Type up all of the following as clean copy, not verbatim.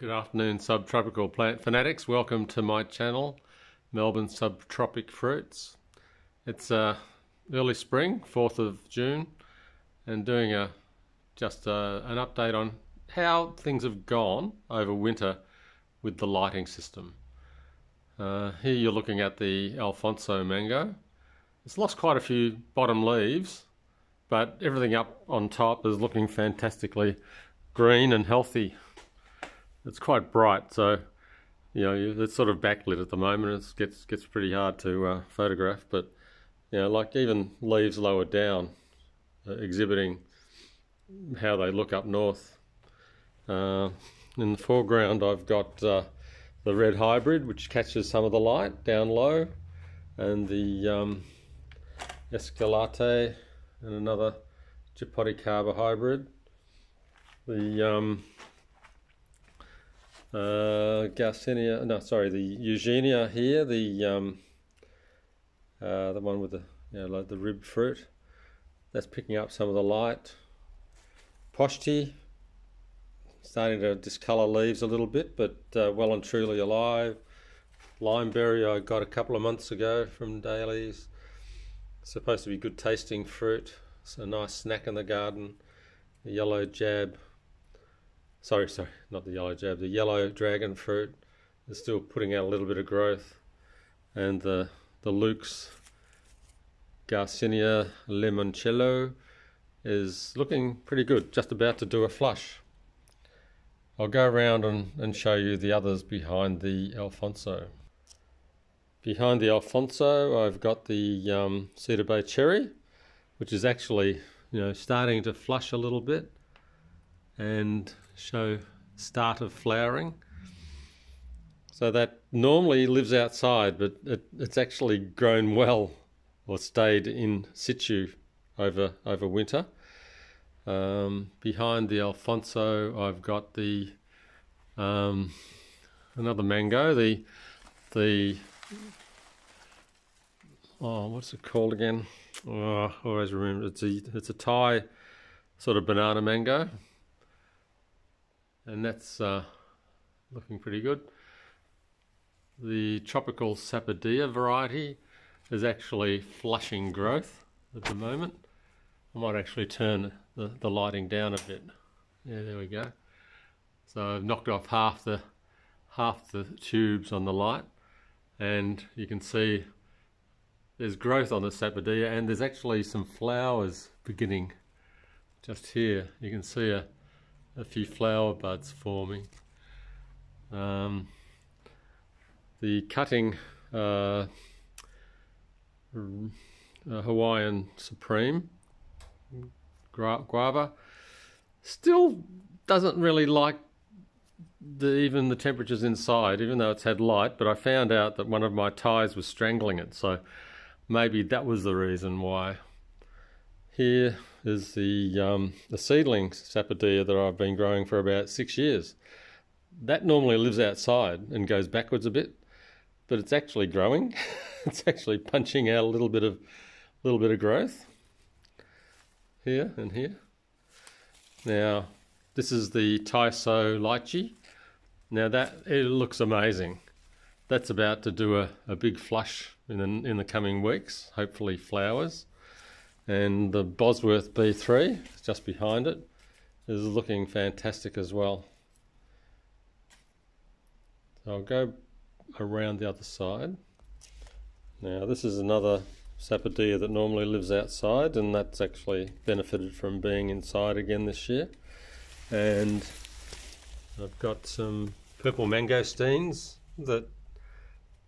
Good afternoon, subtropical plant fanatics. Welcome to my channel, Melbourne Subtropic Fruits. It's early spring, 4th of June, and doing an update on how things have gone over winter with the lighting system. Here you're looking at the Alfonso Mango. It's lost quite a few bottom leaves, but everything up on top is looking fantastically green and healthy. It's quite bright, so it's sort of backlit at the moment. It gets pretty hard to photograph, but like even leaves lower down, exhibiting how they look up north. In the foreground, I've got the red hybrid, which catches some of the light down low, and the Escalate and another Sapote hybrid. The the Eugenia here, the one with like the rib fruit, that's picking up some of the light. Poshti starting to discolour leaves a little bit, but well and truly alive. Limeberry I got a couple of months ago from Daly's. Supposed to be good tasting fruit. It's a nice snack in the garden. The yellow jab. Sorry, not the yellow jab. The yellow dragon fruit is still putting out a little bit of growth, and the Luke's Garcinia Limoncello is looking pretty good. Just about to do a flush. I'll go around and show you the others behind the Alfonso. Behind the Alfonso, I've got the Cedar Bay cherry, which is actually starting to flush a little bit and show start of flowering. So that normally lives outside, but it's actually grown well or stayed in situ over winter. Behind the Alfonso, I've got the another mango, the what's it called again? Oh, I always remember. It's a Thai sort of banana mango, and that's looking pretty good. The tropical Sapodilla variety is actually flushing growth at the moment. I might actually turn the lighting down a bit. Yeah, there we go. So I've knocked off half the tubes on the light, and you can see there's growth on the Sapodilla, and there's actually some flowers beginning just here. You can see a few flower buds forming. The cutting Hawaiian Supreme guava still doesn't really like even the temperatures inside, even though it's had light, but I found out that one of my ties was strangling it, so maybe that was the reason why. Here is the seedling Sapodilla that I've been growing for about 6 years. That normally lives outside and goes backwards a bit, but it's actually growing. It's actually punching out a little bit of growth here and here. Now, this is the Taiso Lychee. Now it looks amazing. That's about to do a big flush in the coming weeks, hopefully flowers. And the Bosworth B3, just behind it, is looking fantastic as well. So I'll go around the other side. Now this is another Sapodilla that normally lives outside, and that's actually benefited from being inside again this year. And I've got some purple mangosteens that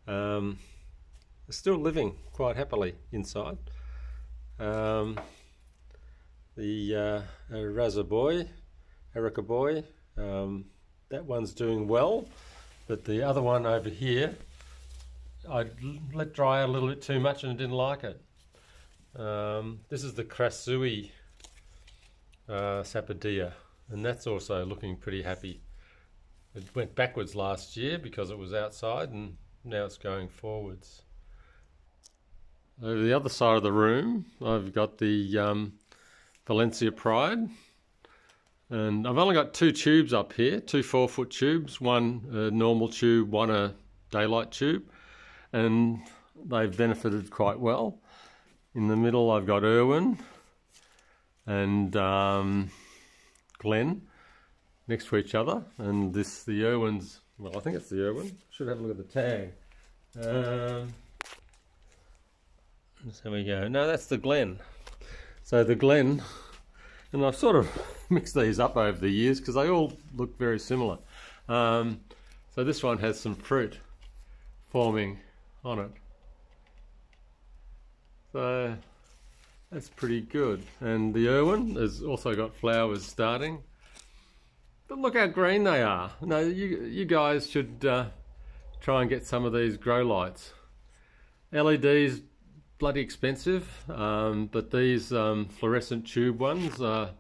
are still living quite happily inside. The Erica boy, that one's doing well, but the other one over here, I let dry a little bit too much and didn't like it. This is the Krasui Sapodilla, and that's also looking pretty happy. It went backwards last year because it was outside, and now it's going forwards. Over the other side of the room, I've got the Valencia Pride, And I've only got 2 tubes up here, 2 4-foot tubes, one a normal tube, one a daylight tube, and they've benefited quite well. In the middle I've got Irwin and Glen next to each other, and the Irwin's, well, I think it's the Irwin. Should have a look at the tag. There we go. No, that's the Glen. So the Glen, and I've sort of mixed these up over the years because they all look very similar. So this one has some fruit forming on it. So that's pretty good. And the Irwin has also got flowers starting. But look how green they are. No, you guys should try and get some of these grow lights. LEDs, bloody expensive, but these fluorescent tube ones are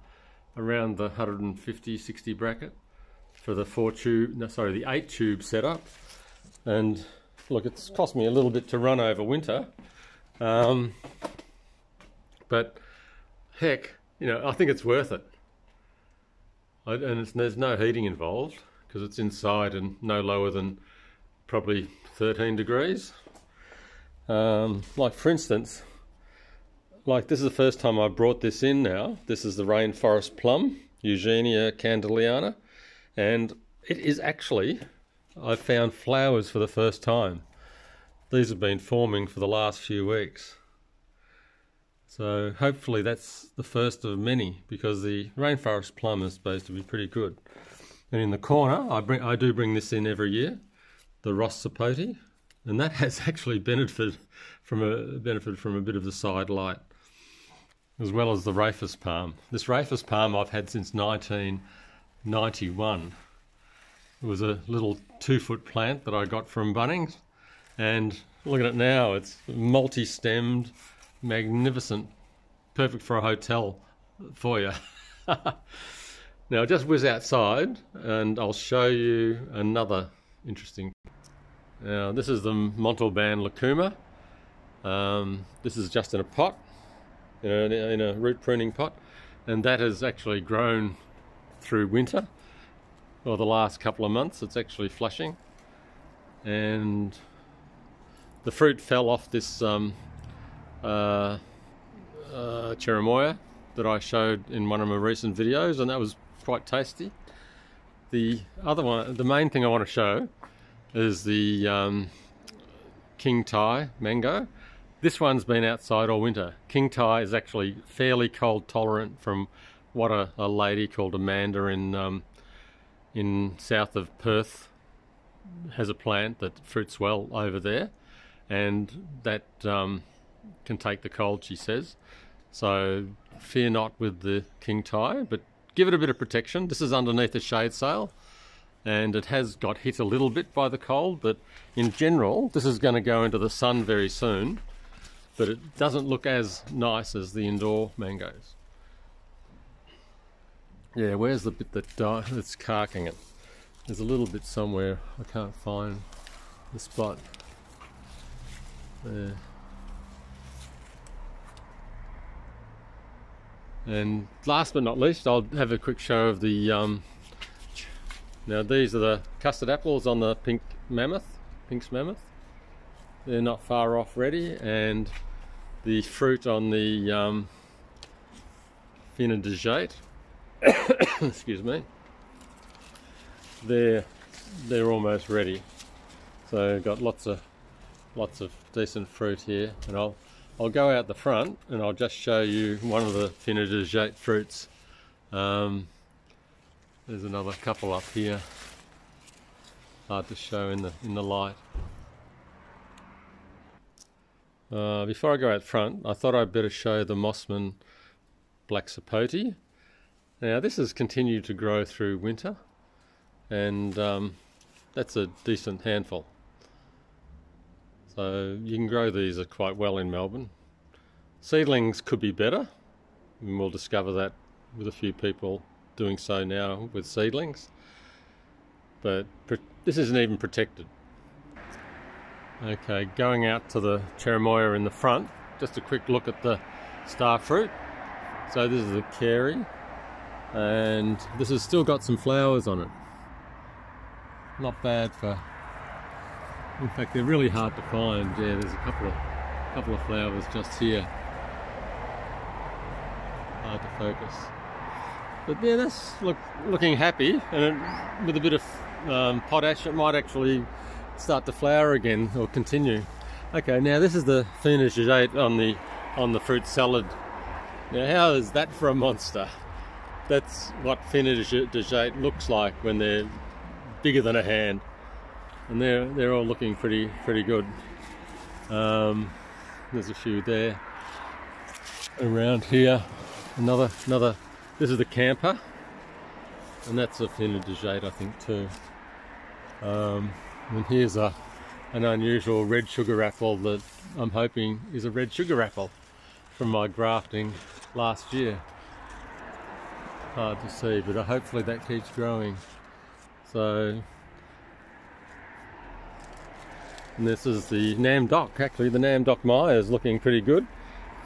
around the 150-60 bracket for the 8 tube setup. And look, it's cost me a little bit to run over winter, but heck, you know, I think it's worth it. And there's no heating involved because it's inside and no lower than probably 13 degrees. Like for instance, like this is the first time I brought this in now. This is the Rainforest Plum, Eugenia Candeliana, and it is actually, I found flowers for the first time. These have been forming for the last few weeks. So hopefully that's the first of many, because the Rainforest Plum is supposed to be pretty good. And in the corner, I do bring this in every year, the Ross Sapote, and that has actually benefited from a bit of the side light, as well as the Rayfest Palm. This Rayfest Palm I've had since 1991. It was a little 2-foot plant that I got from Bunnings, and look at it now. It's multi-stemmed, magnificent, perfect for a hotel for you. Now just whiz outside and I'll show you another interesting. Now this is the Montalban Lucuma. This is just in a pot, in a root pruning pot, and that has actually grown through winter, or the last couple of months. It's actually flushing, and the fruit fell off this cherimoya that I showed in one of my recent videos, and that was quite tasty. The other one, the main thing I want to show, is the King Thai mango. This one's been outside all winter. King Thai is actually fairly cold tolerant, from what a lady called Amanda in south of Perth has a plant that fruits well over there, and that can take the cold, she says. So fear not with the King Thai, but give it a bit of protection. This is underneath a shade sail, and it has got hit a little bit by the cold, but in general this is going to go into the sun very soon, but it doesn't look as nice as the indoor mangoes. Yeah, where's the bit that's carking it? There's a little bit somewhere. I can't find the spot. There. And last but not least, I'll have a quick show of the now these are the custard apples on the Pink's Mammoth. They're not far off ready, and the fruit on the Fina de Jate, excuse me, they're almost ready. So got lots of decent fruit here, and I'll go out the front and I'll just show you one of the Fina de Jate fruits. There's another couple up here, hard to show in the light. Before I go out front, I thought I'd better show the Mossman black Sapote. Now this has continued to grow through winter, and that's a decent handful. So you can grow these quite well in Melbourne. Seedlings could be better, and we'll discover that with a few people doing so now with seedlings. But this isn't even protected. Okay, going out to the cherimoya in the front, just a quick look at the star fruit. So this is the Carey, and this has still got some flowers on it. Not bad for, in fact they're really hard to find. Yeah, there's a couple of flowers just here. Hard to focus. But yeah, that's looking happy, and with a bit of potash it might actually start to flower again or continue. Okay, now this is the Fina Jagate on the fruit salad. Now how is that for a monster? That's what Fina Jagate looks like when they're bigger than a hand, and they're all looking pretty good. There's a few there around here. Another. This is the camper, and that's a Fina Jagate, I think, too. And here's an unusual red sugar apple that I'm hoping is a red sugar apple from my grafting last year. Hard to see, but hopefully that keeps growing. So, and this is the Nam Doc. Actually, the Nam Doc Maya is looking pretty good.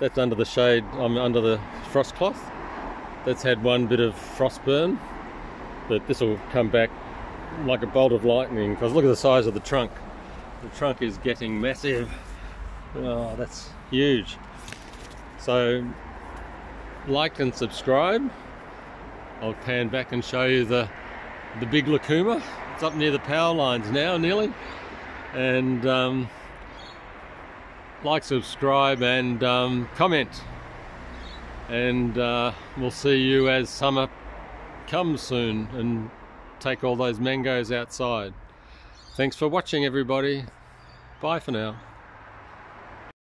That's under the shade. I'm under the frost cloth. That's had one bit of frost burn, but this will come back like a bolt of lightning, because look at the size of the trunk. The trunk is getting massive. Oh, that's huge. So like and subscribe. I'll pan back and show you the big Lucuma. It's up near the power lines now, nearly. And like, subscribe, and comment. And we'll see you as summer comes soon, and take all those mangoes outside. Thanks for watching, everybody. Bye for now.